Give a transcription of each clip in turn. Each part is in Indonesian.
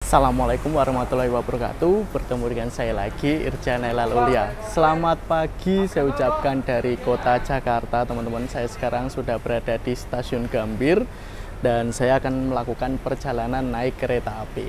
Assalamualaikum warahmatullahi wabarakatuh. Bertemu dengan saya lagi, Irjan Aulia. Selamat pagi saya ucapkan dari kota Jakarta, teman-teman. Saya sekarang sudah berada di stasiun Gambir dan saya akan melakukan perjalanan naik kereta api.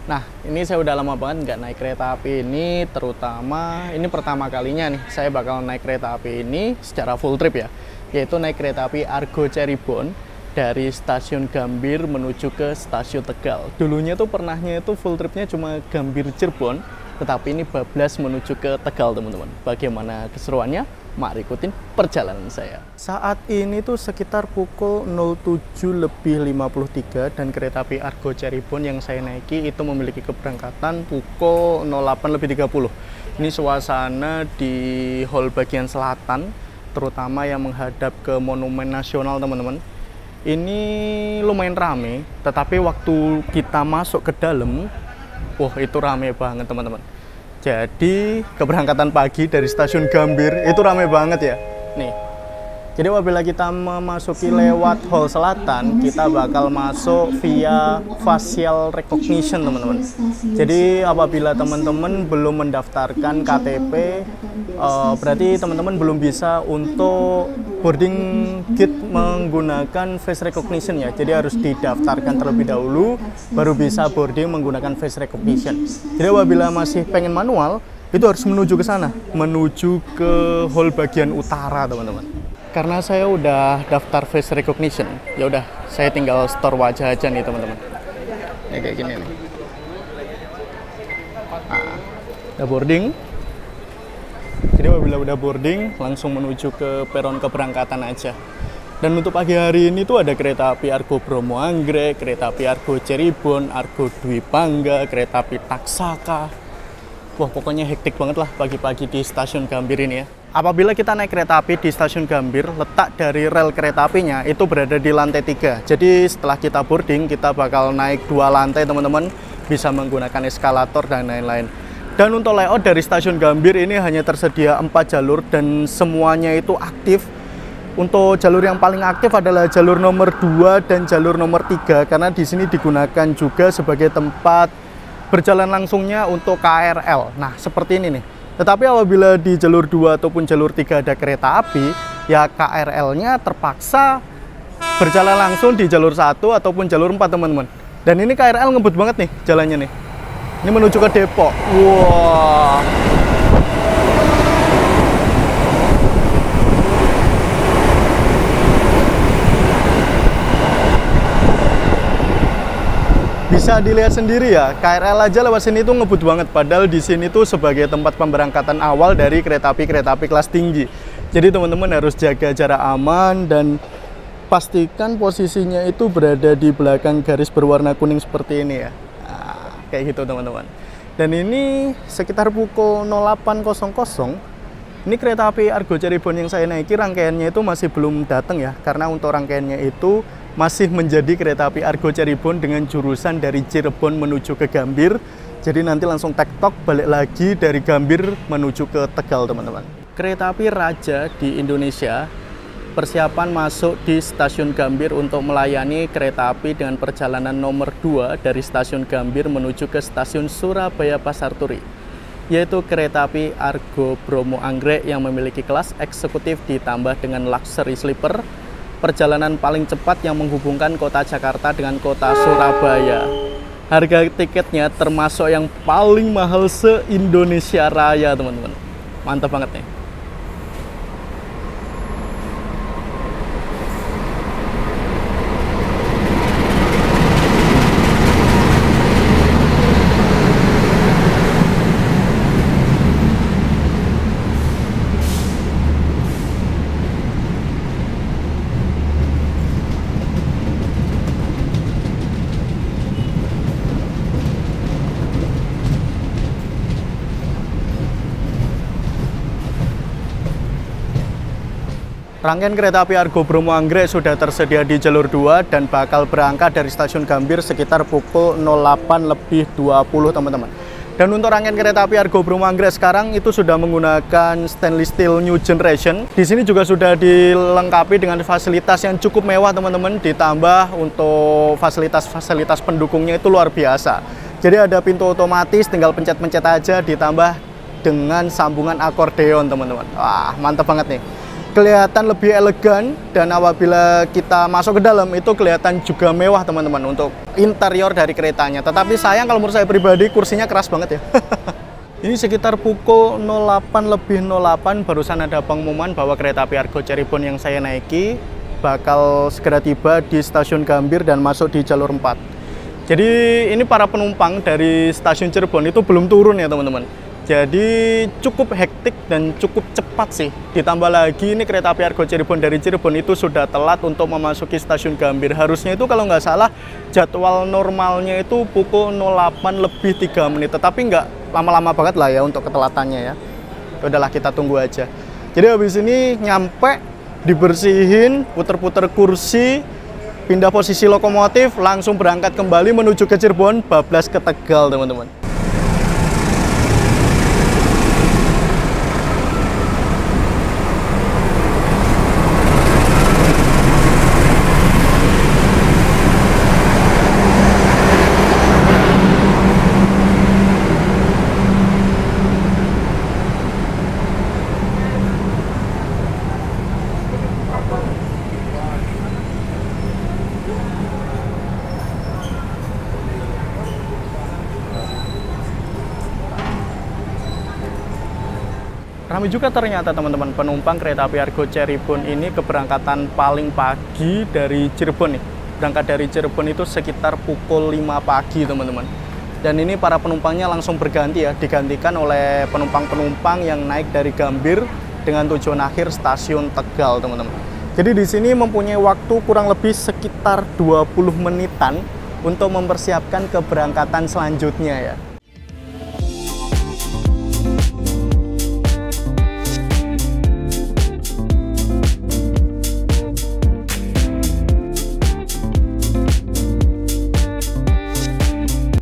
Nah, ini saya udah lama banget nggak naik kereta api ini, terutama ini pertama kalinya nih saya bakal naik kereta api ini secara full trip ya, yaitu naik kereta api Argo Cirebon dari stasiun Gambir menuju ke stasiun Tegal. Dulunya tuh pernahnya itu full tripnya cuma Gambir Cirebon, tetapi ini bablas menuju ke Tegal, teman-teman. Bagaimana keseruannya? Mari ikutin perjalanan saya. Saat ini tuh sekitar pukul 07.53 dan kereta api Argo Cirebon yang saya naiki itu memiliki keberangkatan pukul 08.30. Ini suasana di hall bagian selatan, terutama yang menghadap ke Monumen Nasional, teman-teman. Ini lumayan rame, tetapi waktu kita masuk ke dalam, wah itu rame banget, teman-teman. Jadi keberangkatan pagi dari stasiun Gambir itu rame banget ya. Nih, jadi apabila kita memasuki lewat hall selatan, kita bakal masuk via facial recognition, teman-teman. Jadi apabila teman-teman belum mendaftarkan KTP, berarti teman-teman belum bisa untuk boarding gate menggunakan face recognition ya. Jadi harus didaftarkan terlebih dahulu baru bisa boarding menggunakan face recognition. Jadi apabila masih pengen manual, itu harus menuju ke sana, menuju ke hall bagian utara, teman-teman. Karena saya udah daftar face recognition, ya udah saya tinggal store wajah aja nih, teman-teman. Ya kayak gini nih. Nah, udah boarding. Jadi apabila udah boarding, langsung menuju ke peron keberangkatan aja. Dan untuk pagi hari ini tuh ada kereta api Argo Bromo Anggrek, kereta api Argo Cirebon, Argo Dwi Pangga, kereta api Taksaka. Wah, pokoknya hektik banget lah pagi-pagi di stasiun Gambir ini ya. Apabila kita naik kereta api di stasiun Gambir, letak dari rel kereta apinya itu berada di lantai 3. Jadi setelah kita boarding, kita bakal naik 2 lantai, teman-teman. Bisa menggunakan eskalator dan lain-lain. Dan untuk layout dari stasiun Gambir ini hanya tersedia 4 jalur dan semuanya itu aktif. Untuk jalur yang paling aktif adalah jalur nomor 2 dan jalur nomor 3 karena di sini digunakan juga sebagai tempat berjalan langsungnya untuk KRL. Nah, seperti ini nih. Tetapi apabila di jalur 2 ataupun jalur 3 ada kereta api, ya KRL-nya terpaksa berjalan langsung di jalur 1 ataupun jalur 4, teman-teman. Dan ini KRL ngebut banget nih jalannya nih. Ini menuju ke Depok. Wah. Bisa dilihat sendiri ya, KRL aja lewat sini tuh ngebut banget. Padahal di sini tuh sebagai tempat pemberangkatan awal dari kereta api kelas tinggi. Jadi teman-teman harus jaga jarak aman dan pastikan posisinya itu berada di belakang garis berwarna kuning seperti ini ya. Kayak gitu, teman-teman. Dan ini sekitar pukul 08.00. Ini kereta api Argo Cirebon yang saya naiki rangkaiannya itu masih belum datang ya, karena untuk rangkaiannya itu masih menjadi kereta api Argo Cirebon dengan jurusan dari Cirebon menuju ke Gambir. Jadi nanti langsung tektok balik lagi dari Gambir menuju ke Tegal, teman-teman. Kereta api Raja di Indonesia persiapan masuk di stasiun Gambir untuk melayani kereta api dengan perjalanan nomor 2 dari stasiun Gambir menuju ke stasiun Surabaya Pasar Turi, yaitu kereta api Argo Bromo Anggrek yang memiliki kelas eksekutif ditambah dengan luxury sleeper, perjalanan paling cepat yang menghubungkan kota Jakarta dengan kota Surabaya. Harga tiketnya termasuk yang paling mahal se-Indonesia Raya, teman-teman. Mantap banget nih. Rangkaian kereta api Argo Bromo Anggrek sudah tersedia di jalur 2 dan bakal berangkat dari stasiun Gambir sekitar pukul 08.20, teman-teman. Dan untuk rangkaian kereta api Argo Bromo Anggrek sekarang itu sudah menggunakan stainless steel new generation. Di sini juga sudah dilengkapi dengan fasilitas yang cukup mewah, teman-teman. Ditambah untuk fasilitas pendukungnya itu luar biasa. Jadi ada pintu otomatis, tinggal pencet-pencet aja, ditambah dengan sambungan akordeon teman-teman. Wah, mantap banget nih. Kelihatan lebih elegan, dan apabila kita masuk ke dalam itu kelihatan juga mewah teman-teman untuk interior dari keretanya. Tetapi sayang kalau menurut saya pribadi kursinya keras banget ya. Ini sekitar pukul 08.08 barusan ada pengumuman bahwa kereta api Argo Cirebon yang saya naiki bakal segera tiba di stasiun Gambir dan masuk di jalur 4. Jadi ini para penumpang dari stasiun Cirebon itu belum turun ya teman-teman. Jadi cukup hektik dan cukup cepat sih. Ditambah lagi ini kereta api Argo Cirebon dari Cirebon itu sudah telat untuk memasuki stasiun Gambir. Harusnya itu kalau nggak salah jadwal normalnya itu pukul 08:03. Tetapi nggak lama-lama banget lah ya untuk ketelatannya ya. Udahlah kita tunggu aja. Jadi habis ini nyampe, dibersihin, puter-puter kursi, pindah posisi lokomotif, langsung berangkat kembali menuju ke Cirebon, bablas ke Tegal teman-teman. Ramai juga ternyata teman-teman penumpang kereta api Argo Cirebon ini keberangkatan paling pagi dari Cirebon nih. Berangkat dari Cirebon itu sekitar pukul 5 pagi teman-teman. Dan ini para penumpangnya langsung berganti ya, digantikan oleh penumpang-penumpang yang naik dari Gambir dengan tujuan akhir stasiun Tegal teman-teman. Jadi di sini mempunyai waktu kurang lebih sekitar 20 menitan untuk mempersiapkan keberangkatan selanjutnya ya.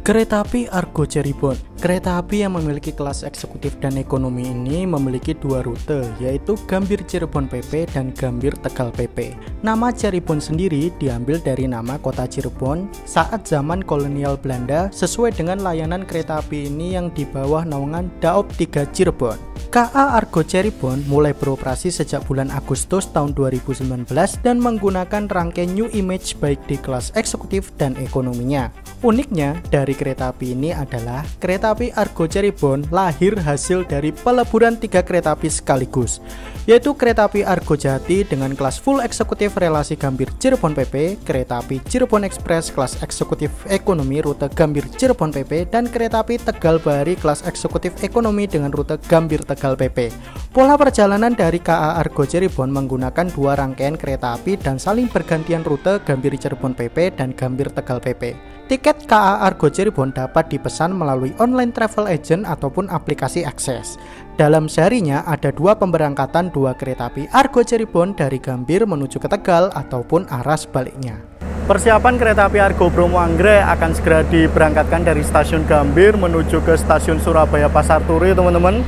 Kereta api Argo Cirebon. Kereta api yang memiliki kelas eksekutif dan ekonomi ini memiliki dua rute, yaitu Gambir Cirebon PP dan Gambir Tegal PP. Nama Cirebon sendiri diambil dari nama kota Cirebon saat zaman kolonial Belanda sesuai dengan layanan kereta api ini yang di bawah naungan Daop 3 Cirebon. KA Argo Cirebon mulai beroperasi sejak bulan Agustus tahun 2019 dan menggunakan rangkaian New Image baik di kelas eksekutif dan ekonominya. Uniknya dari kereta api ini adalah kereta api Argo Cirebon lahir hasil dari peleburan 3 kereta api sekaligus, yaitu kereta api Argo Jati dengan kelas full eksekutif relasi Gambir Cirebon PP, kereta api Cirebon Express kelas eksekutif ekonomi rute Gambir Cirebon PP, dan kereta api Tegal Bahari kelas eksekutif ekonomi dengan rute Gambir Tegal PP. Pola perjalanan dari KA Argo Cirebon menggunakan 2 rangkaian kereta api dan saling bergantian rute Gambir Cirebon PP dan Gambir Tegal PP. Tiket KA Argo Cirebon dapat dipesan melalui online travel agent ataupun aplikasi akses. Dalam seharinya ada 2 pemberangkatan 2 kereta api Argo Cirebon dari Gambir menuju ke Tegal ataupun arah sebaliknya. Persiapan kereta api Argo Bromo Anggrek akan segera diberangkatkan dari stasiun Gambir menuju ke stasiun Surabaya Pasar Turi teman-teman.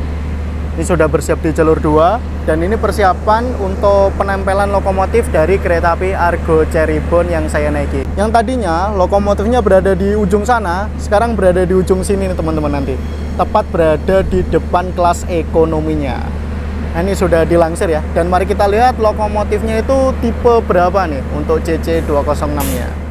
Ini sudah bersiap di jalur 2, dan ini persiapan untuk penempelan lokomotif dari kereta api Argo Cirebon yang saya naiki. Yang tadinya lokomotifnya berada di ujung sana, sekarang berada di ujung sini nih teman-teman nanti. Tepat berada di depan kelas ekonominya. Nah, ini sudah dilansir ya, dan mari kita lihat lokomotifnya itu tipe berapa nih untuk CC206-nya.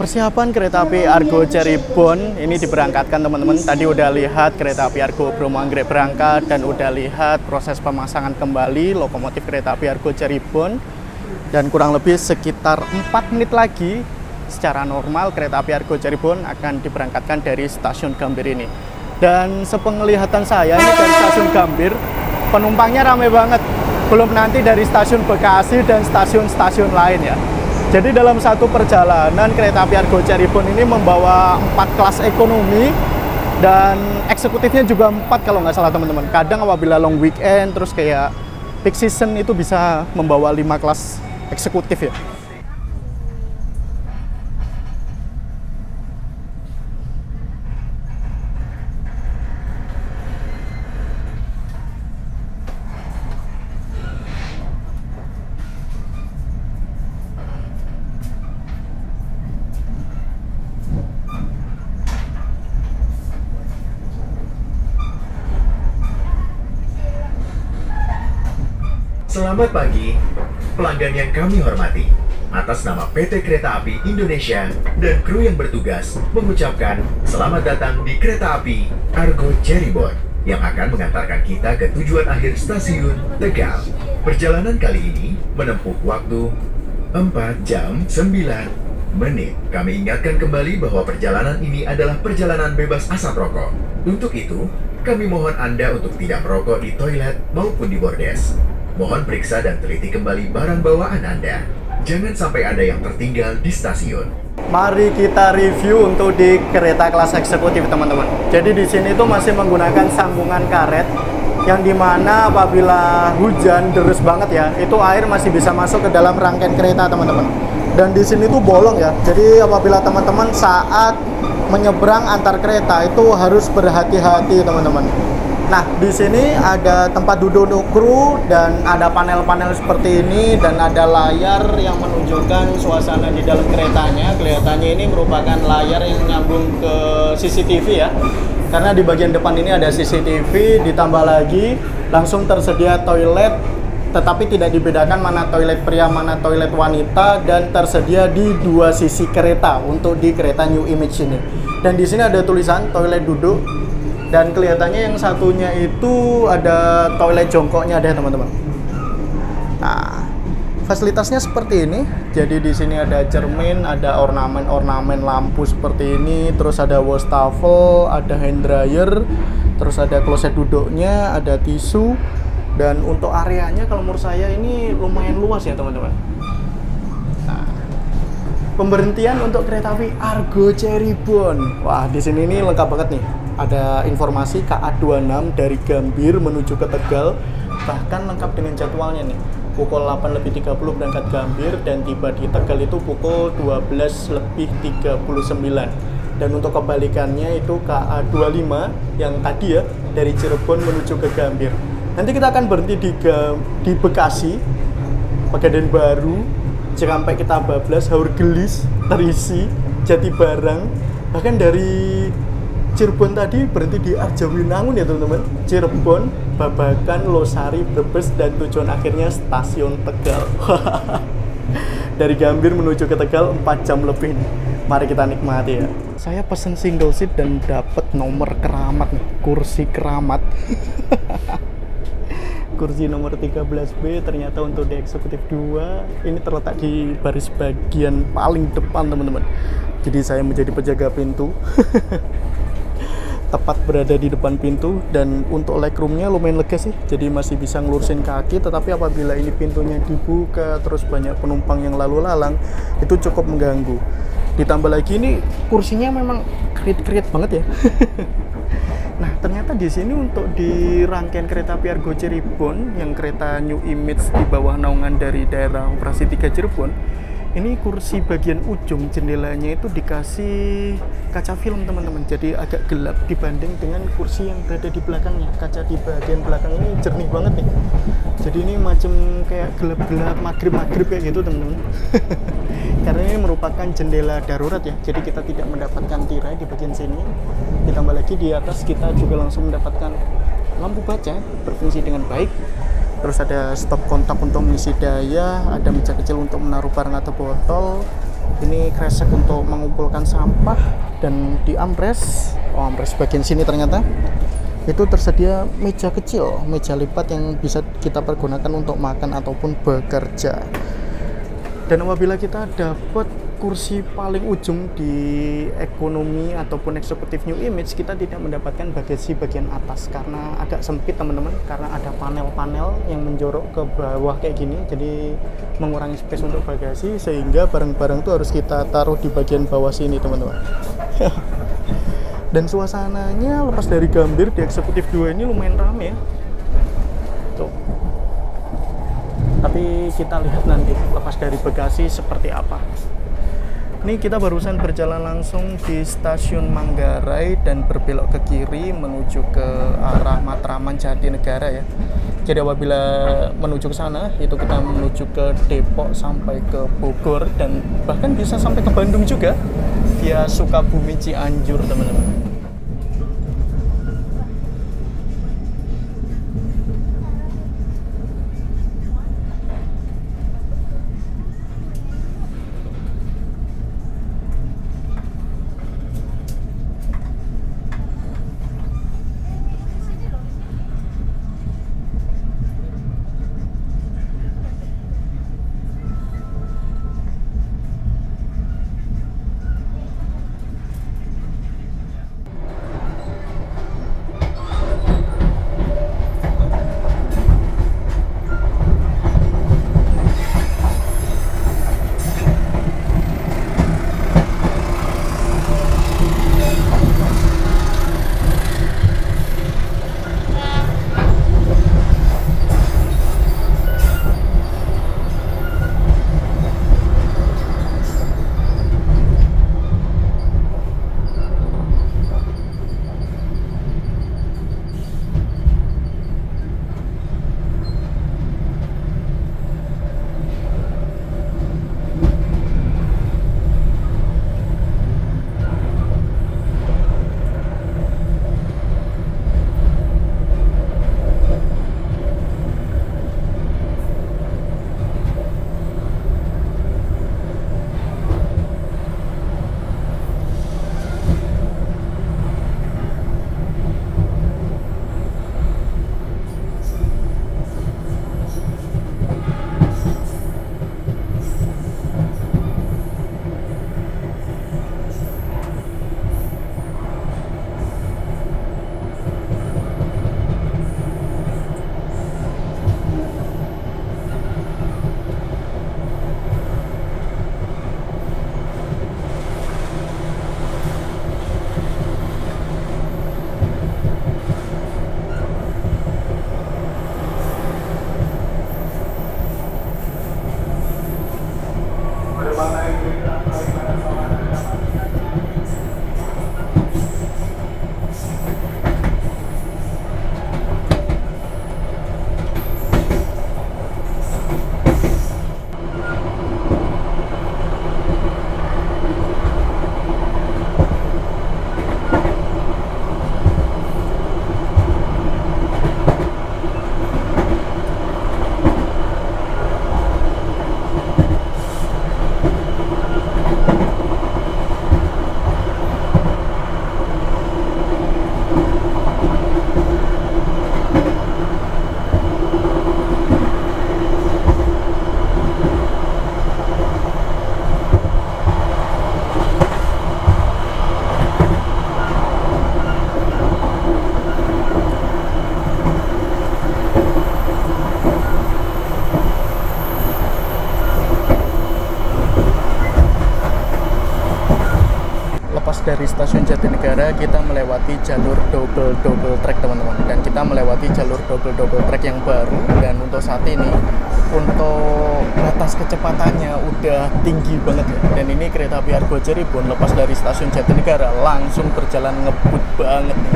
persiapan kereta api Argo Cirebon ini diberangkatkan teman-teman. Tadi udah lihat kereta api Argo Bromo Anggrek berangkat dan udah lihat proses pemasangan kembali lokomotif kereta api Argo Cirebon. Dan kurang lebih sekitar 4 menit lagi secara normal kereta api Argo Cirebon akan diberangkatkan dari stasiun Gambir ini. Dan sepenglihatan saya ini dari stasiun Gambir penumpangnya ramai banget. Belum nanti dari stasiun Bekasi dan stasiun-stasiun lain ya. Jadi dalam satu perjalanan kereta api Argo Cirebon ini membawa 4 kelas ekonomi dan eksekutifnya juga 4 kalau nggak salah teman-teman. Kadang apabila long weekend terus kayak peak season itu bisa membawa 5 kelas eksekutif ya. Selamat pagi, pelanggan yang kami hormati. Atas nama PT Kereta Api Indonesia dan kru yang bertugas mengucapkan selamat datang di Kereta Api Argo Cirebon yang akan mengantarkan kita ke tujuan akhir stasiun Tegal. Perjalanan kali ini menempuh waktu 4 jam 9 menit. Kami ingatkan kembali bahwa perjalanan ini adalah perjalanan bebas asap rokok. Untuk itu, kami mohon Anda untuk tidak merokok di toilet maupun di bordes. Mohon periksa dan teliti kembali barang bawaan Anda. Jangan sampai ada yang tertinggal di stasiun. Mari kita review untuk di kereta kelas eksekutif teman-teman. Jadi di sini tuh masih menggunakan sambungan karet yang dimana apabila hujan deras banget ya, itu air masih bisa masuk ke dalam rangkaian kereta teman-teman. Dan di sini tuh bolong ya. Jadi apabila teman-teman saat menyeberang antar kereta itu harus berhati-hati teman-teman. Nah, di sini ada tempat duduk kru dan ada panel-panel seperti ini dan ada layar yang menunjukkan suasana di dalam keretanya. Kelihatannya ini merupakan layar yang nyambung ke CCTV ya. Karena di bagian depan ini ada CCTV, ditambah lagi langsung tersedia toilet, tetapi tidak dibedakan mana toilet pria, mana toilet wanita, dan tersedia di 2 sisi kereta untuk di kereta New Image ini. Dan di sini ada tulisan toilet duduk. Dan kelihatannya yang satunya itu ada toilet jongkoknya deh teman-teman. Nah, fasilitasnya seperti ini. Jadi di sini ada cermin, ada ornamen-ornamen lampu seperti ini, terus ada wastafel, ada hand dryer, terus ada kloset duduknya, ada tisu. Dan untuk areanya kalau menurut saya ini lumayan luas ya teman-teman. Nah, pemberhentian untuk kereta api Argo Cirebon. Wah, di sini ini lengkap banget nih. Ada informasi KA26 dari Gambir menuju ke Tegal, bahkan lengkap dengan jadwalnya nih. Pukul 8.30 berangkat Gambir dan tiba di Tegal itu pukul 12.39. Dan untuk kebalikannya itu KA25 yang tadi ya dari Cirebon menuju ke Gambir. Nanti kita akan berhenti di Bekasi, Pegadaian Baru, Cikampek kita bablas, Haurgelis, Terisi, Jatibarang, bahkan dari Cirebon tadi berhenti di Arjawinangun ya teman-teman. Cirebon, Babakan, Losari, Brebes, dan tujuan akhirnya stasiun Tegal. Dari Gambir menuju ke Tegal 4 jam lebih nih. Mari kita nikmati ya. Saya pesen single seat dan dapat nomor keramat nih, kursi keramat. Kursi nomor 13B ternyata untuk di eksekutif 2 ini terletak di baris bagian paling depan teman-teman. Jadi saya menjadi penjaga pintu. Tepat berada di depan pintu, dan untuk legroomnya lumayan lega sih, jadi masih bisa ngelurusin kaki. Tetapi apabila ini pintunya dibuka terus banyak penumpang yang lalu lalang, itu cukup mengganggu. Ditambah lagi ini kursinya memang krit-krit banget ya. Nah, ternyata di sini untuk di rangkaian kereta api Argo Cirebon yang kereta New Image di bawah naungan dari daerah operasi 3 Cirebon, ini kursi bagian ujung jendelanya itu dikasih kaca film teman-teman, jadi agak gelap dibanding dengan kursi yang berada di belakangnya. Kaca di bagian belakang ini jernih banget nih, jadi ini macam kayak gelap-gelap maghrib kayak gitu teman-teman. Karena ini merupakan jendela darurat ya, jadi kita tidak mendapatkan tirai di bagian sini. Ditambah lagi di atas kita juga langsung mendapatkan lampu baca berfungsi dengan baik. Terus ada stop kontak untuk mengisi daya, ada meja kecil untuk menaruh barang atau botol, Ini kresek untuk mengumpulkan sampah. Dan di ampres, ampres bagian sini ternyata itu tersedia meja kecil, meja lipat yang bisa kita pergunakan untuk makan ataupun bekerja. Dan apabila kita dapat kursi paling ujung di ekonomi ataupun eksekutif New Image, kita tidak mendapatkan bagasi bagian atas karena agak sempit teman-teman, karena ada panel-panel yang menjorok ke bawah kayak gini, jadi mengurangi space untuk bagasi, sehingga barang-barang itu harus kita taruh di bagian bawah sini teman-teman. Dan suasananya lepas dari Gambir di eksekutif 2 ini lumayan rame ya tuh. Tapi kita lihat nanti lepas dari Bekasi seperti apa. Ini kita barusan berjalan langsung di stasiun Manggarai dan berbelok ke kiri menuju ke arah Matraman Jatinegara ya. Jadi apabila menuju ke sana, itu kita menuju ke Depok sampai ke Bogor dan bahkan bisa sampai ke Bandung juga via Sukabumi Cianjur teman-teman. Dari stasiun Jatinegara kita melewati jalur double track teman-teman, dan kita melewati jalur double track yang baru. Dan untuk saat ini untuk batas kecepatannya udah tinggi banget ya. Dan ini kereta api Argo Cirebon lepas dari stasiun Jatinegara langsung berjalan ngebut banget nih.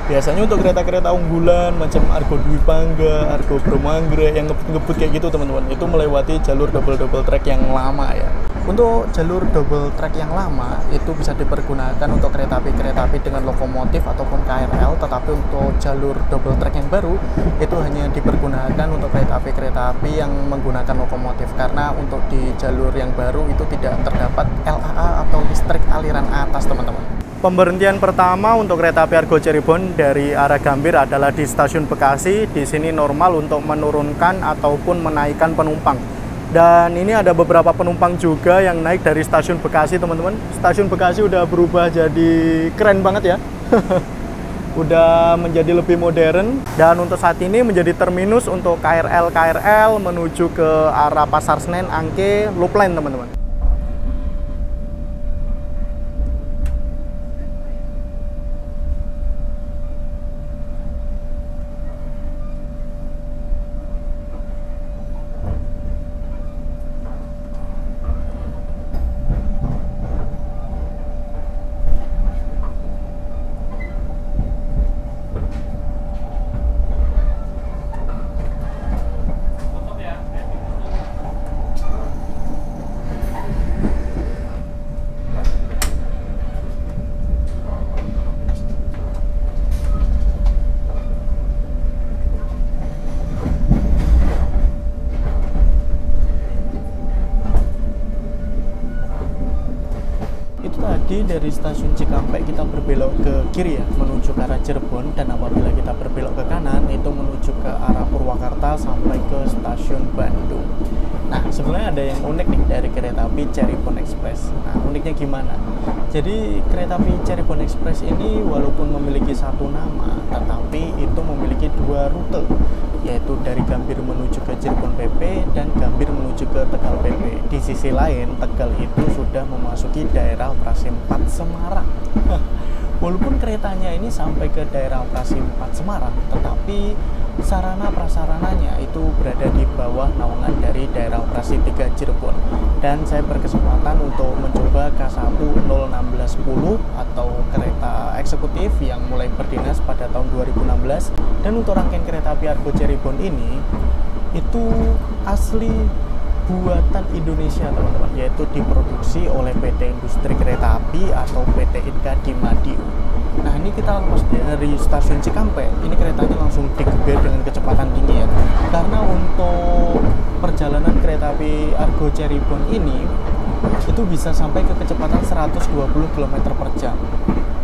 Biasanya untuk kereta-kereta unggulan macam Argo Dwi Pangga, Argo Bromanggrek yang ngebut-ngebut kayak gitu teman-teman, itu melewati jalur double track yang lama ya. Untuk jalur double track yang lama itu bisa dipergunakan untuk kereta api dengan lokomotif ataupun KRL, tetapi untuk jalur double track yang baru itu hanya dipergunakan untuk kereta api yang menggunakan lokomotif, karena untuk di jalur yang baru itu tidak terdapat LAA atau listrik aliran atas, teman-teman. Pemberhentian pertama untuk kereta api Argo Cirebon dari arah Gambir adalah di stasiun Bekasi. Di sini normal untuk menurunkan ataupun menaikkan penumpang. Dan ini ada beberapa penumpang juga yang naik dari stasiun Bekasi, teman-teman. Stasiun Bekasi udah berubah jadi keren banget ya. Udah menjadi lebih modern. Dan untuk saat ini menjadi terminus untuk KRL menuju ke arah Pasar Senen, Angke, Loop Line, teman-teman. Dari stasiun Cikampek kita berbelok ke kiri ya, menuju ke arah Cirebon, dan apabila kita berbelok ke kanan itu menuju ke arah Purwakarta sampai ke stasiun Bandung. Nah, sebenarnya ada yang unik nih dari kereta api Cirebon Express. Nah, uniknya gimana? Jadi kereta api Cirebon Express ini walaupun memiliki satu nama, tetapi itu memiliki dua rute, yaitu dari Gambir menuju ke Cirebon PP dan Gambir menuju ke Tegal PP. Di sisi lain, Tegal itu sudah memasuki daerah operasi 4 Semarang. Walaupun keretanya ini sampai ke daerah operasi 4 Semarang, tetapi sarana prasarananya itu berada di bawah naungan dari daerah operasi 3 Cirebon. Dan saya berkesempatan untuk mencoba K1-01610 atau kereta eksekutif yang mulai berdinas pada tahun 2016. Dan untuk rangkaian kereta api Argo Cirebon ini itu asli buatan Indonesia, teman-teman, yaitu diproduksi oleh PT Industri Kereta Api atau PT Inka di Madiun. Nah, ini kita lepas dari stasiun Cikampek, ini keretanya langsung digeber dengan kecepatan tinggi ya, karena untuk perjalanan kereta api Argo Cirebon ini itu bisa sampai ke kecepatan 120 km per jam.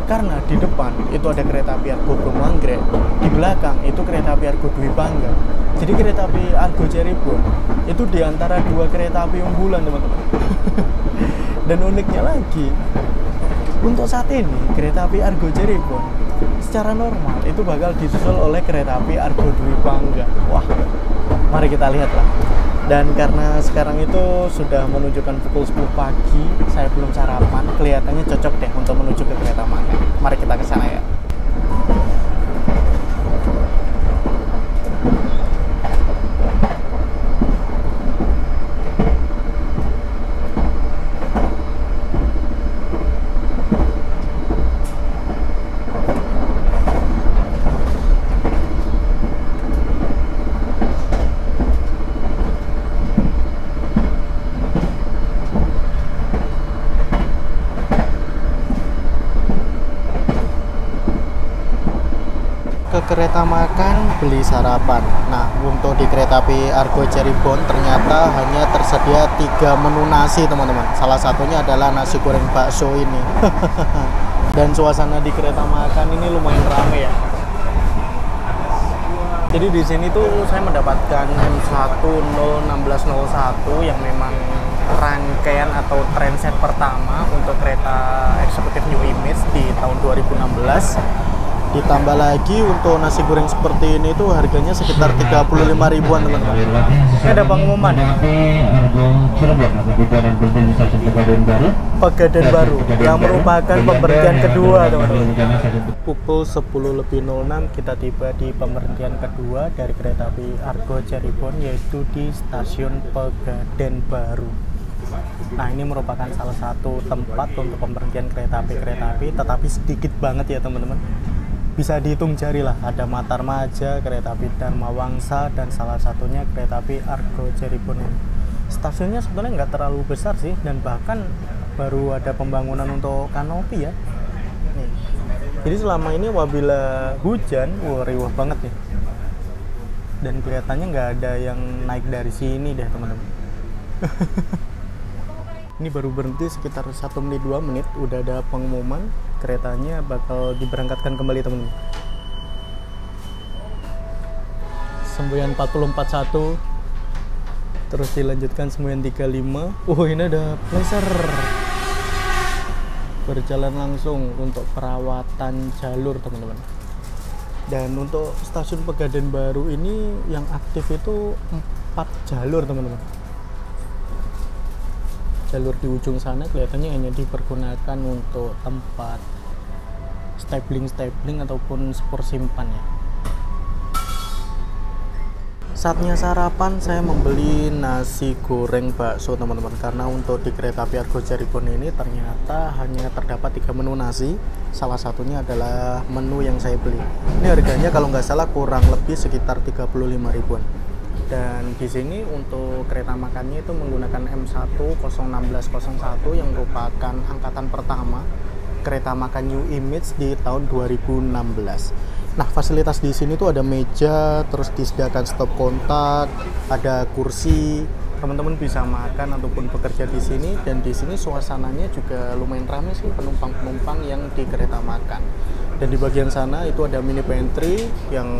Karena di depan itu ada kereta api Argo Bromo Anggrek, di belakang itu kereta api Argo Dwi Pangga. Jadi kereta api Argo Cirebon itu di antara dua kereta api unggulan, teman-teman. Dan uniknya lagi, untuk saat ini kereta api Argo Cirebon secara normal itu bakal disusul oleh kereta api Argo Dwi Pangga. Wah, mari kita lihatlah. Dan karena sekarang itu sudah menunjukkan pukul 10 pagi, saya belum sarapan, kelihatannya cocok deh untuk menuju ke kereta mana. Mari kita ke sana ya. Kereta makan, beli sarapan. Nah, untuk di kereta api Argo Cirebon ternyata hanya tersedia 3 menu nasi, teman-teman. Salah satunya adalah nasi goreng bakso ini. Dan suasana di kereta makan ini lumayan ramai ya. Jadi di sini tuh saya mendapatkan M1-01601 yang memang rangkaian atau transit pertama untuk kereta eksekutif New Image di tahun 2016. Ditambah lagi untuk nasi goreng seperti ini tuh harganya sekitar 35 ribuan, teman-teman. Ini ada pengumuman Pegadaian Baru yang merupakan pemberhentian kedua, teman-teman. Pukul 10.06 kita tiba di pemberhentian kedua dari kereta api Argo Cirebon, yaitu di stasiun Pegadaian Baru. Nah, ini merupakan salah satu tempat untuk pemberhentian kereta api, tetapi sedikit banget ya, teman-teman. Bisa dihitung jari lah, ada Matarmaja, kereta api Dharma Wangsa, dan salah satunya kereta api Argo Cirebon ini. Stasiunnya sebetulnya nggak terlalu besar sih, dan bahkan baru ada pembangunan untuk kanopi ya. Nih. Jadi selama ini apabila hujan, wah riuh banget nih. Dan kelihatannya nggak ada yang naik dari sini deh teman-teman. Ini baru berhenti sekitar 1 menit 2 menit, udah ada pengumuman keretanya bakal diberangkatkan kembali teman-teman. Semboyan 441, terus dilanjutkan semboyan 35. Oh, ini ada pleasure berjalan langsung untuk perawatan jalur teman-teman. Dan untuk stasiun Pegadaian Baru ini yang aktif itu 4 jalur teman-teman. Jalur di ujung sana kelihatannya hanya dipergunakan untuk tempat stapling ataupun spur simpan ya. Saatnya sarapan, saya membeli nasi goreng bakso teman-teman, karena untuk di kereta api Argo Cirebon ini ternyata hanya terdapat 3 menu nasi. Salah satunya adalah menu yang saya beli. Ini harganya kalau nggak salah kurang lebih sekitar 35 ribuan. Dan di sini untuk kereta makannya itu menggunakan M1 01601 yang merupakan angkatan pertama kereta makan New Image di tahun 2016. Nah, fasilitas di sini tuh ada meja, terus disediakan stop kontak, ada kursi. Teman-teman bisa makan ataupun bekerja di sini, dan di sini suasananya juga lumayan ramai sih penumpang-penumpang yang di kereta makan. Dan di bagian sana itu ada mini pantry yang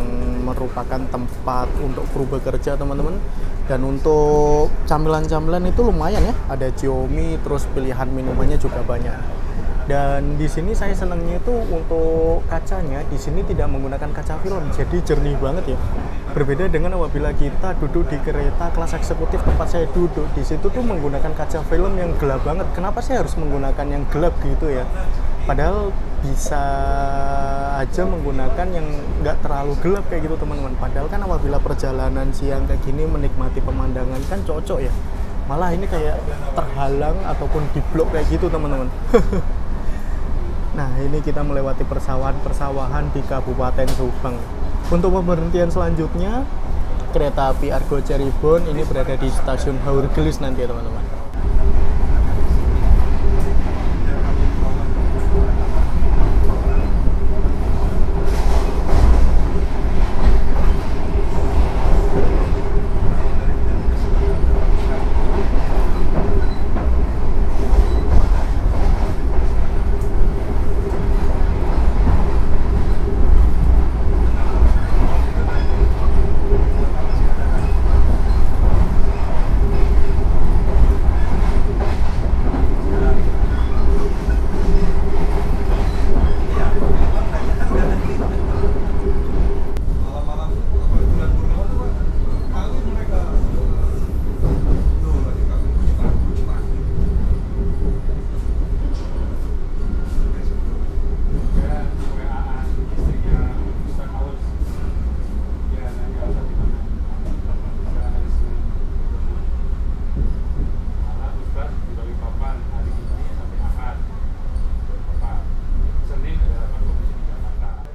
merupakan tempat untuk kru bekerja teman-teman. Dan untuk camilan-camilan itu lumayan ya, ada Xiaomi, terus pilihan minumannya juga banyak. Dan di sini saya senangnya itu untuk kacanya di sini tidak menggunakan kaca film, jadi jernih banget ya. Berbeda dengan apabila kita duduk di kereta kelas eksekutif tempat saya duduk, di situ tuh menggunakan kaca film yang gelap banget. Kenapa saya harus menggunakan yang gelap gitu ya? Padahal bisa aja menggunakan yang nggak terlalu gelap kayak gitu teman-teman. Padahal kan apabila perjalanan siang kayak gini menikmati pemandangan kan cocok ya. Malah ini kayak terhalang ataupun diblok kayak gitu teman-teman. Nah, ini kita melewati persawahan-persawahan di Kabupaten Subang. Untuk pemberhentian selanjutnya, kereta api Argo Cirebon ini berada di stasiun Haur Gelis nanti ya teman-teman.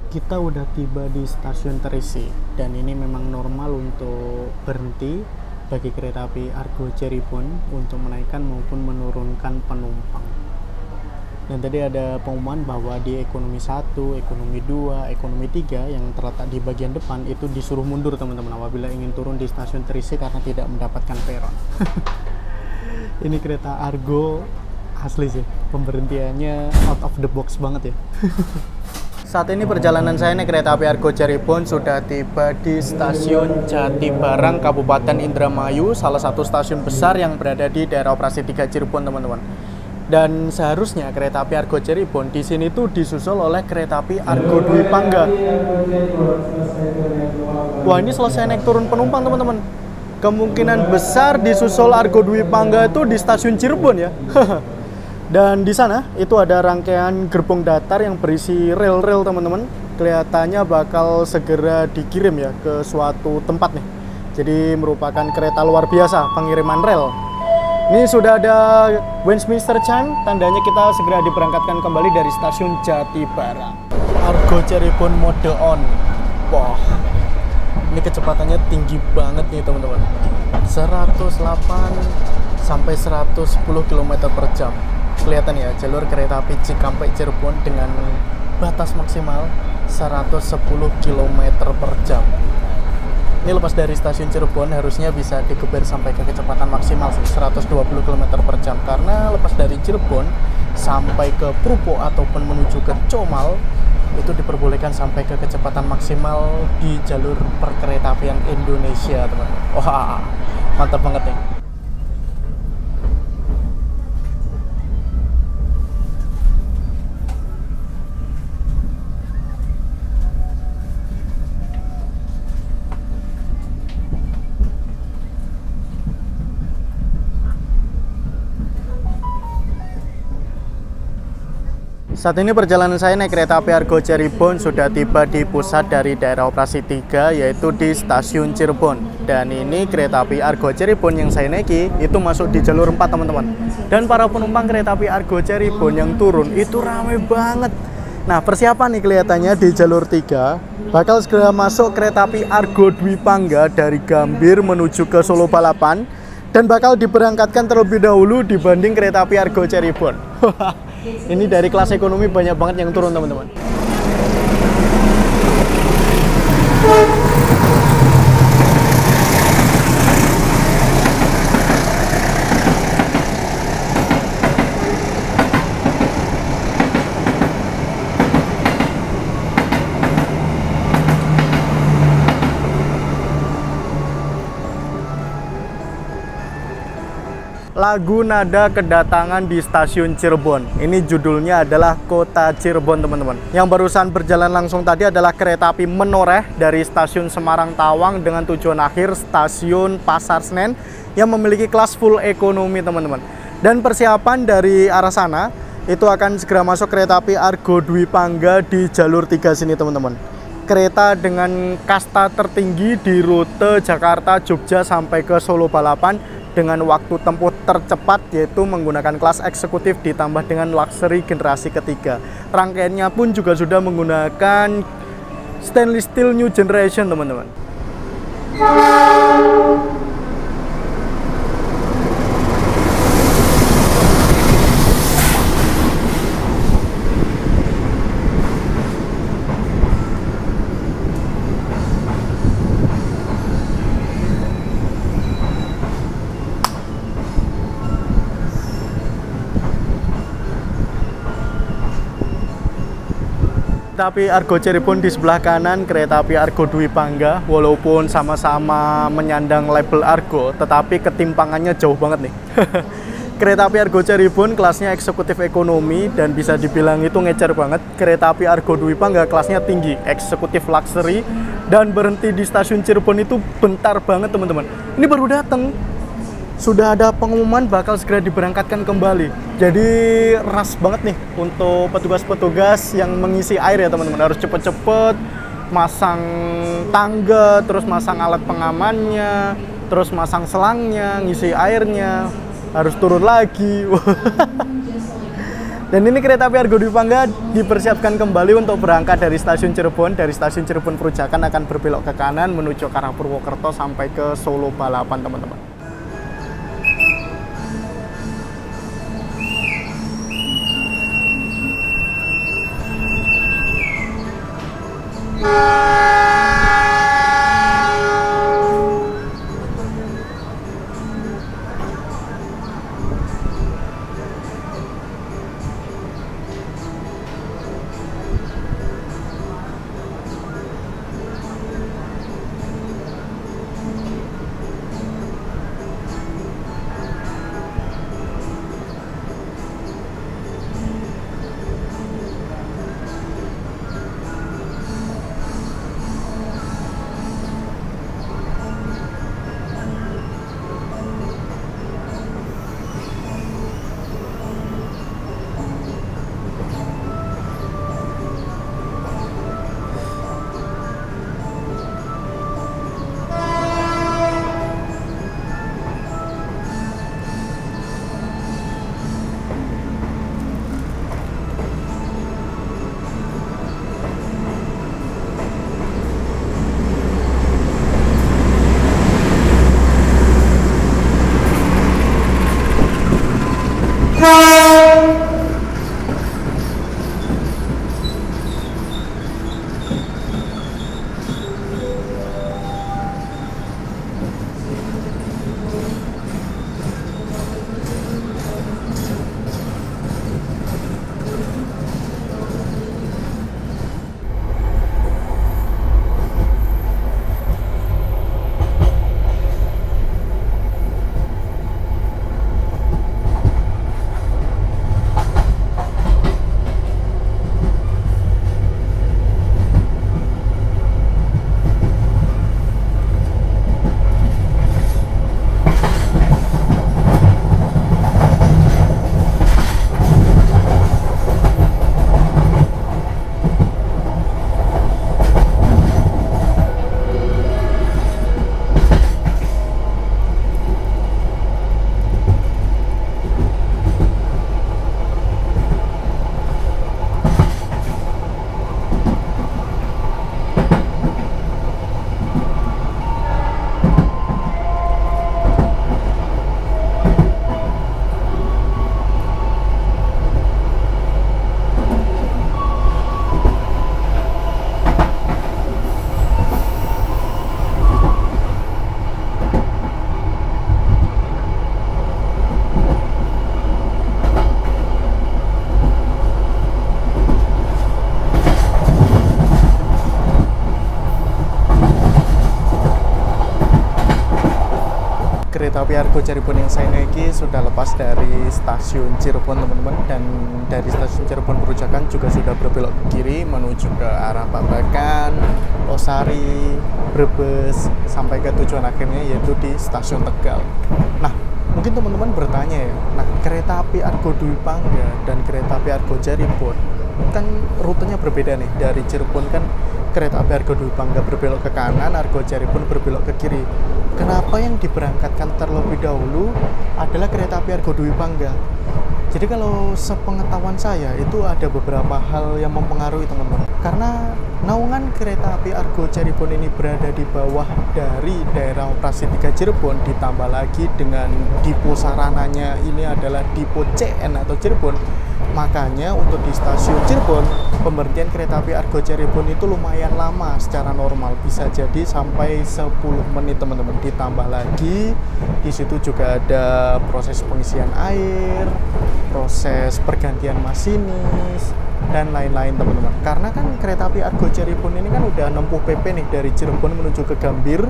Kita udah tiba di stasiun Terisi, dan ini memang normal untuk berhenti bagi kereta api Argo Cirebon untuk menaikkan maupun menurunkan penumpang. Dan tadi ada pengumuman bahwa di ekonomi 1, ekonomi 2, ekonomi 3 yang terletak di bagian depan itu disuruh mundur teman-teman apabila ingin turun di stasiun Terisi karena tidak mendapatkan peron. Ini kereta Argo asli sih, pemberhentiannya out of the box banget ya. Saat ini perjalanan saya naik kereta api Argo Cirebon sudah tiba di stasiun Jatibarang, Kabupaten Indramayu, salah satu stasiun besar yang berada di daerah operasi 3 Cirebon, teman-teman. Dan seharusnya kereta api Argo Cirebon di sini tuh disusul oleh kereta api Argo Dwi Pangga. Wah, ini selesai naik turun penumpang, teman-teman. Kemungkinan besar disusul Argo Dwi Pangga itu di stasiun Cirebon ya. Dan di sana itu ada rangkaian gerbong datar yang berisi rel-rel teman-teman. Kelihatannya bakal segera dikirim ya ke suatu tempat nih. Jadi merupakan kereta luar biasa pengiriman rel. Ini sudah ada Westminster Chime, tandanya kita segera diberangkatkan kembali dari stasiun Jatibarang. Argo Cirebon mode on. Wah, ini kecepatannya tinggi banget nih teman-teman. 108 sampai 110 km per jam. Kelihatan ya jalur kereta api Cikampek Cirebon dengan batas maksimal 110 km per jam. Ini lepas dari stasiun Cirebon harusnya bisa digeber sampai ke kecepatan maksimal 120 km per jam, karena lepas dari Cirebon sampai ke Prupo ataupun menuju ke Comal itu diperbolehkan sampai ke kecepatan maksimal di jalur perkeretaapian Indonesia, teman-teman. Wah, mantap banget nih. Saat ini perjalanan saya naik kereta api Argo Cirebon sudah tiba di pusat dari daerah operasi 3, yaitu di stasiun Cirebon. Dan ini kereta api Argo Cirebon yang saya naiki itu masuk di jalur 4, teman-teman. Dan para penumpang kereta api Argo Cirebon yang turun itu ramai banget. Nah, persiapan nih kelihatannya di jalur 3 bakal segera masuk kereta api Argo Dwi Pangga dari Gambir menuju ke Solo Balapan, dan bakal diberangkatkan terlebih dahulu dibanding kereta api Argo Cirebon. Ini dari kelas ekonomi banyak banget yang turun, teman-teman. Lagu nada kedatangan di stasiun Cirebon. Ini judulnya adalah Kota Cirebon, teman-teman. Yang barusan berjalan langsung tadi adalah kereta api Menoreh dari stasiun Semarang Tawang dengan tujuan akhir stasiun Pasar Senen yang memiliki kelas full ekonomi, teman-teman. Dan persiapan dari arah sana itu akan segera masuk kereta api Argo Dwi Pangga di jalur 3 sini, teman-teman. Kereta dengan kasta tertinggi di rute Jakarta, Jogja sampai ke Solo Balapan dengan waktu tempuh tercepat, yaitu menggunakan kelas eksekutif ditambah dengan luxury generasi ketiga. Rangkaiannya pun juga sudah menggunakan stainless steel new generation, teman-teman. Kereta api Argo Cirebon di sebelah kanan, kereta api Argo Dwi Pangga. Walaupun sama-sama menyandang label Argo, tetapi ketimpangannya jauh banget nih. Kereta api Argo Cirebon kelasnya eksekutif ekonomi dan bisa dibilang itu ngecer banget. Kereta api Argo Dwi Pangga kelasnya tinggi, eksekutif luxury, dan berhenti di stasiun Cirebon itu bentar banget, teman-teman. Ini baru datang, sudah ada pengumuman bakal segera diberangkatkan kembali. Jadi ras banget nih untuk petugas-petugas yang mengisi air ya, teman-teman. Harus cepet-cepet masang tangga, terus masang alat pengamannya, terus masang selangnya, ngisi airnya, harus turun lagi. Dan ini kereta api Argo Dwi Pangga dipersiapkan kembali untuk berangkat dari stasiun Cirebon. Dari stasiun Cirebon Perujakan akan berbelok ke kanan menuju ke arah Purwokerto sampai ke Solo Balapan, teman-teman. Kereta api Argo Cirebon yang saya naiki sudah lepas dari stasiun Cirebon teman-teman, dan dari stasiun Cirebon Perujakan juga sudah berbelok ke kiri menuju ke arah Babakan, Losari, Brebes sampai ke tujuan akhirnya yaitu di stasiun Tegal. Nah, mungkin teman-teman bertanya ya, nah kereta api Argo Dwi Pangga dan kereta api Argo Cirebon kan rutenya berbeda nih. Dari Cirebon kan kereta api Argo Dwi Pangga berbelok ke kanan, Argo Cirebon berbelok ke kiri. Kenapa yang diberangkatkan terlebih dahulu adalah kereta api Argo Dwi Pangga? Jadi kalau sepengetahuan saya itu ada beberapa hal yang mempengaruhi teman-teman. Karena naungan kereta api Argo Cirebon ini berada di bawah dari daerah operasi 3 Cirebon, ditambah lagi dengan dipo sarananya ini adalah dipo CN atau Cirebon. Makanya untuk di stasiun Cirebon, pemberhentian kereta api Argo Cirebon itu lumayan lama secara normal, bisa jadi sampai 10 menit teman-teman. Ditambah lagi di situ juga ada proses pengisian air, proses pergantian masinis dan lain-lain teman-teman. Karena kan kereta api Argo Cirebon ini kan udah 60 pp nih dari Cirebon menuju ke Gambir.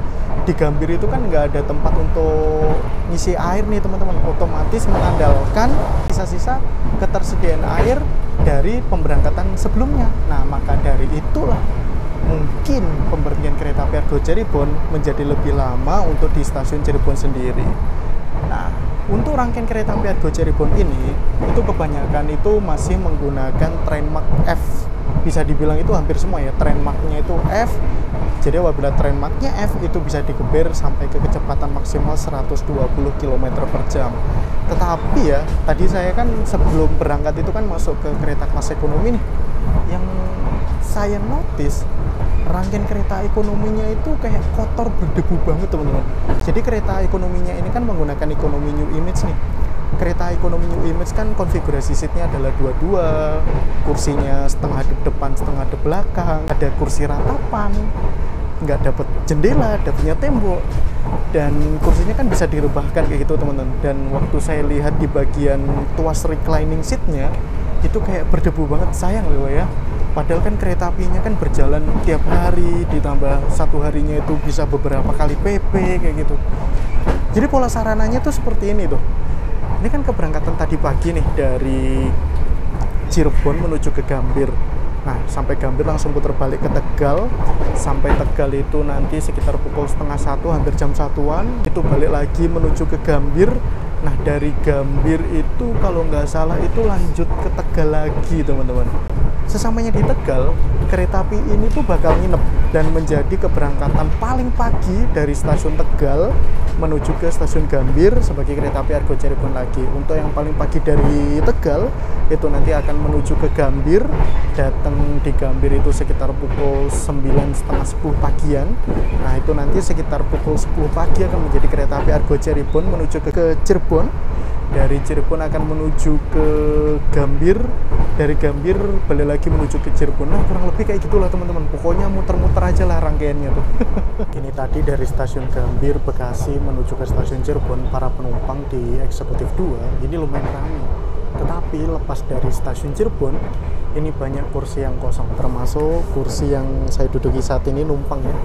Di Gambir itu kan nggak ada tempat untuk ngisi air nih teman-teman, otomatis mengandalkan sisa-sisa ketersediaan air dari pemberangkatan sebelumnya. Nah, maka dari itulah mungkin pemberhentian kereta api Argo Cirebon menjadi lebih lama untuk di stasiun Cirebon sendiri. Nah, untuk rangkaian kereta api Argo Cirebon ini itu kebanyakan itu masih menggunakan trainmark F. Bisa dibilang itu hampir semua ya, trainmarknya itu F. Jadi apabila trainmarknya F itu bisa digeber sampai ke kecepatan maksimal 120 km per jam. Tetapi ya, tadi saya kan sebelum berangkat itu kan masuk ke kereta kelas ekonomi nih. Yang saya notice rangkaian kereta ekonominya itu kayak kotor, berdebu banget teman-teman. Jadi kereta ekonominya ini kan menggunakan ekonomi New Image nih. Kereta ekonomi New Image kan konfigurasi seatnya adalah 22, kursinya setengah depan setengah belakang, ada kursi ratapan, nggak dapat jendela, dapatnya tembok, dan kursinya kan bisa direbahkan kayak gitu teman-teman. Dan waktu saya lihat di bagian tuas reclining seatnya itu kayak berdebu banget, sayang loh ya. Padahal kan kereta apinya kan berjalan tiap hari, ditambah satu harinya itu bisa beberapa kali PP kayak gitu. Jadi pola sarananya tuh seperti ini tuh. Ini kan keberangkatan tadi pagi nih dari Cirebon menuju ke Gambir. Nah, sampai Gambir langsung putar balik ke Tegal. Sampai Tegal itu nanti sekitar pukul setengah 1, hampir jam 1-an. Itu balik lagi menuju ke Gambir. Nah, dari Gambir itu kalau nggak salah itu lanjut ke Tegal lagi teman-teman. Sesamanya di Tegal, kereta api ini tuh bakal nginep dan menjadi keberangkatan paling pagi dari stasiun Tegal menuju ke stasiun Gambir sebagai kereta api Argo Cirebon lagi. Untuk yang paling pagi dari Tegal itu nanti akan menuju ke Gambir, datang di Gambir itu sekitar pukul 9, setengah 10 pagian. Nah, itu nanti sekitar pukul 10 pagi akan menjadi kereta api Argo Cirebon menuju ke Cirebon. Dari Cirebon akan menuju ke Gambir, dari Gambir balik lagi menuju ke Cirebon. Nah, kurang lebih kayak gitulah teman-teman. Pokoknya muter-muter aja lah rangkaiannya tuh. Ini tadi dari stasiun Gambir Bekasi menuju ke stasiun Cirebon, para penumpang di eksekutif 2 ini lumayan ramai. Tetapi lepas dari stasiun Cirebon, ini banyak kursi yang kosong, termasuk kursi yang saya duduki saat ini numpang ya,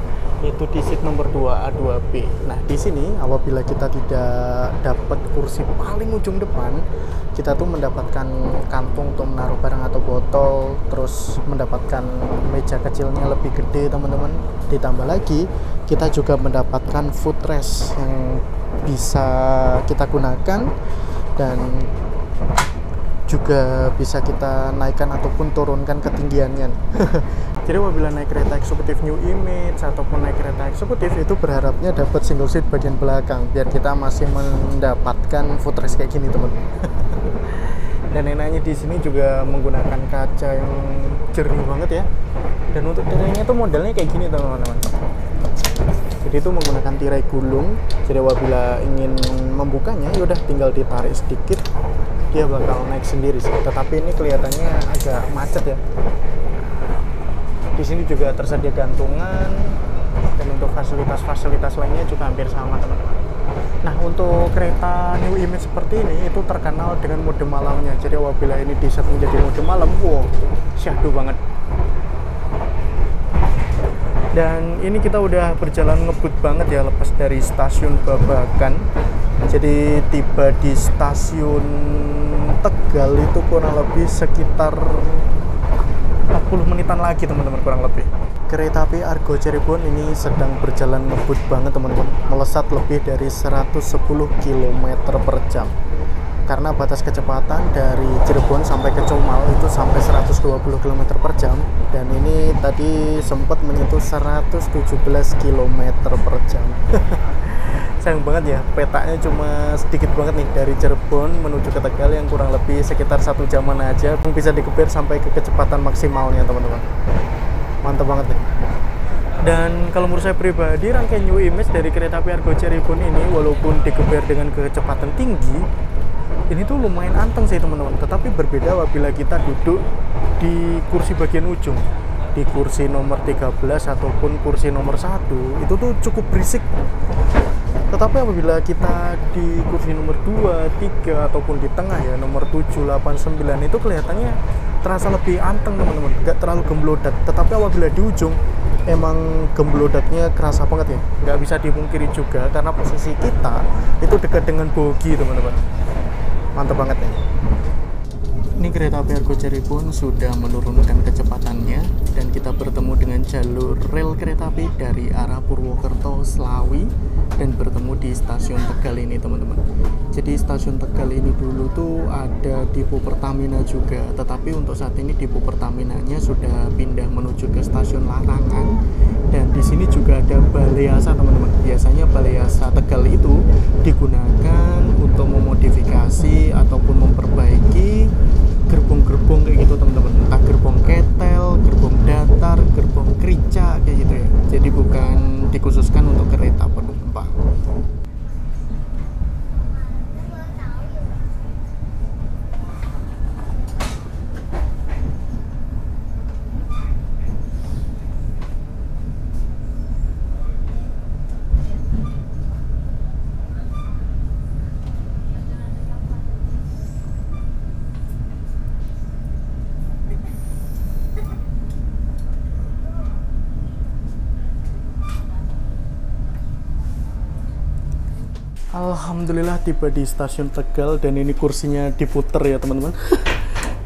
itu di seat nomor 2 A2B. Nah, di sini apabila kita tidak dapat kursi paling ujung depan, kita tuh mendapatkan kantung untuk menaruh barang atau botol, terus mendapatkan meja kecilnya lebih gede teman-teman. Ditambah lagi, kita juga mendapatkan footrest yang bisa kita gunakan dan juga bisa kita naikkan ataupun turunkan ketinggiannya. Jadi apabila naik kereta eksekutif New Image ataupun naik kereta eksekutif itu berharapnya dapat single seat bagian belakang biar kita masih mendapatkan footrest kayak gini teman. Dan enaknya di sini juga menggunakan kaca yang jernih banget ya. Dan untuk tirainya tuh modelnya kayak gini teman-teman. Jadi itu menggunakan tirai gulung. Jadi apabila ingin membukanya, yaudah tinggal ditarik sedikit, dia bakal naik sendiri sih. Tetapi ini kelihatannya agak macet ya. Di sini juga tersedia gantungan dan untuk fasilitas-fasilitas lainnya juga hampir sama teman-teman. Nah, untuk kereta New Image seperti ini itu terkenal dengan mode malamnya. Jadi apabila ini di-set menjadi mode malam, wow, syahdu banget. Dan ini kita udah berjalan ngebut banget ya lepas dari stasiun Babakan. Jadi tiba di stasiun Tegal itu kurang lebih sekitar 40 menitan lagi teman-teman kurang lebih. Kereta api Argo Cirebon ini sedang berjalan ngebut banget teman-teman, melesat lebih dari 110 km per jam. Karena batas kecepatan dari Cirebon sampai ke Comal itu sampai 120 km per jam, dan ini tadi sempat menyentuh 117 km per jam. Sayang banget ya, petanya cuma sedikit banget nih dari Cirebon menuju ke Tegal yang kurang lebih sekitar 1 jaman aja bisa dikepir sampai ke kecepatan maksimalnya teman-teman. Mantap banget nih. Dan kalau menurut saya pribadi, rangkaian New Image dari kereta api Argo Cirebon ini walaupun dikepir dengan kecepatan tinggi, ini tuh lumayan anteng sih teman-teman. Tetapi berbeda apabila kita duduk di kursi bagian ujung, di kursi nomor 13 ataupun kursi nomor 1, itu tuh cukup berisik. Tetapi apabila kita di kursi nomor 2, 3 ataupun di tengah ya, nomor 7, 8, 9, itu kelihatannya terasa lebih anteng teman-teman, nggak terlalu gemblodat. Tetapi apabila di ujung, emang gemblodatnya kerasa banget ya, nggak bisa dipungkiri juga karena posisi kita itu dekat dengan bogi teman-teman. Mantap banget ya. Ini kereta api Argo Cirebon sudah menurunkan kecepatannya dan kita bertemu dengan jalur rel kereta api dari arah Purwokerto, Slawi, dan bertemu di stasiun Tegal ini teman-teman. Jadi stasiun Tegal ini dulu tuh ada Depo Pertamina juga, tetapi untuk saat ini Depo Pertaminanya sudah pindah menuju ke stasiun Larangan, dan di sini juga ada Balai Asa teman-teman. Biasanya Balai Asa Tegal itu digunakan untuk memodifikasi ataupun memperbaiki gerbong-gerbong kayak gitu teman-teman, entah gerbong ketel, gerbong datar, gerbong krica kayak gitu ya. Jadi bukan dikhususkan untuk kereta penumpang. Alhamdulillah tiba di stasiun Tegal dan ini kursinya diputer ya teman-teman.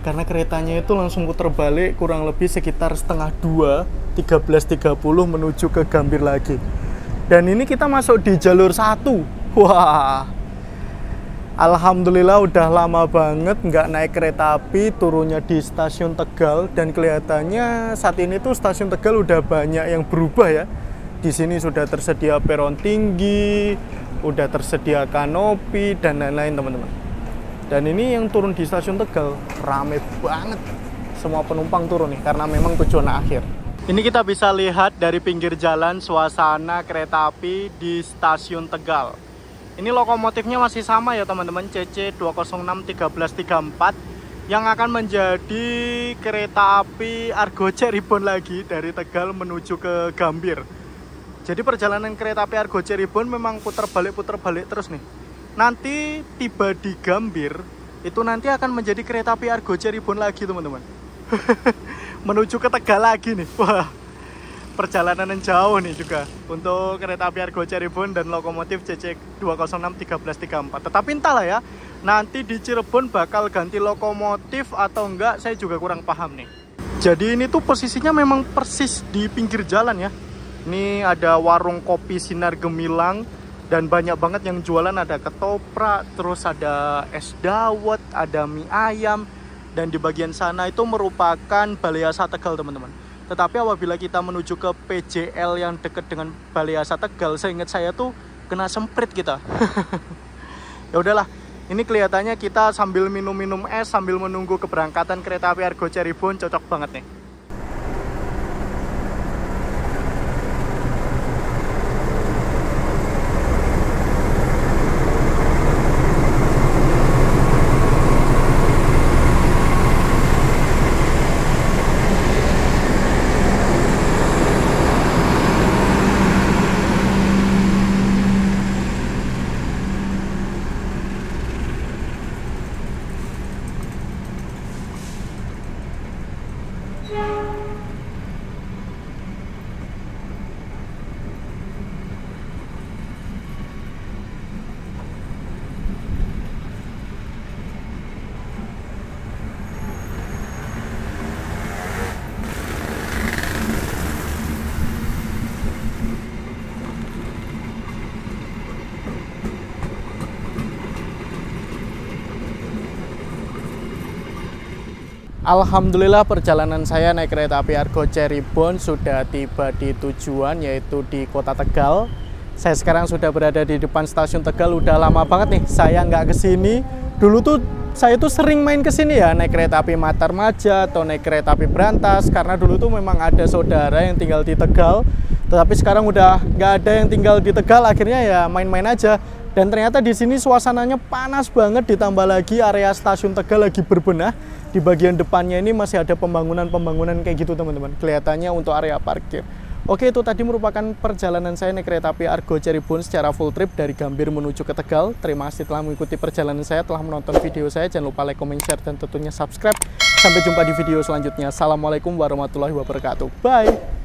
Karena keretanya itu langsung puter balik kurang lebih sekitar setengah 2, 13.30 menuju ke Gambir lagi. Dan ini kita masuk di jalur 1. Wah, alhamdulillah udah lama banget nggak naik kereta api, turunnya di stasiun Tegal, dan kelihatannya saat ini tuh stasiun Tegal udah banyak yang berubah ya. Di sini sudah tersedia peron tinggi, udah tersedia kanopi dan lain-lain teman-teman. Dan ini yang turun di stasiun Tegal rame banget, semua penumpang turun nih karena memang tujuan akhir. Ini kita bisa lihat dari pinggir jalan suasana kereta api di stasiun Tegal. Ini lokomotifnya masih sama ya teman-teman, CC206-1334 yang akan menjadi kereta api Argo Cirebon lagi dari Tegal menuju ke Gambir. Jadi perjalanan kereta api Argo Cirebon memang putar balik terus nih. Nanti tiba di Gambir, itu nanti akan menjadi kereta api Argo Cirebon lagi teman-teman. Menuju ke Tegal lagi nih. Wah, perjalanan yang jauh nih juga untuk kereta api Argo Cirebon dan lokomotif CC206-1334. Tetapi entahlah ya, nanti di Cirebon bakal ganti lokomotif atau enggak, saya juga kurang paham nih. Jadi ini tuh posisinya memang persis di pinggir jalan ya. Ini ada warung kopi Sinar Gemilang dan banyak banget yang jualan, ada ketoprak, terus ada es dawet, ada mie ayam, dan di bagian sana itu merupakan Balai Asa Tegal teman-teman. Tetapi apabila kita menuju ke PJL yang dekat dengan Balai Asa Tegal, saya ingat saya tuh kena semprit kita. Ya udahlah, ini kelihatannya kita sambil minum-minum es sambil menunggu keberangkatan kereta api Argo Cirebon, cocok banget nih. Alhamdulillah perjalanan saya naik kereta api Argo Cirebon sudah tiba di tujuan, yaitu di Kota Tegal. Saya sekarang sudah berada di depan stasiun Tegal. Udah lama banget nih saya nggak kesini. Dulu tuh saya tuh sering main kesini ya, naik kereta api Matarmaja atau naik kereta api Brantas, karena dulu tuh memang ada saudara yang tinggal di Tegal. Tetapi sekarang udah nggak ada yang tinggal di Tegal, akhirnya ya main-main aja. Dan ternyata di sini suasananya panas banget, ditambah lagi area stasiun Tegal lagi berbenah. Di bagian depannya ini masih ada pembangunan kayak gitu teman-teman. Kelihatannya untuk area parkir. Oke, itu tadi merupakan perjalanan saya naik kereta api Argo Cirebon secara full trip dari Gambir menuju ke Tegal. Terima kasih telah mengikuti perjalanan saya, telah menonton video saya. Jangan lupa like, comment, share, dan tentunya subscribe. Sampai jumpa di video selanjutnya. Assalamualaikum warahmatullahi wabarakatuh. Bye!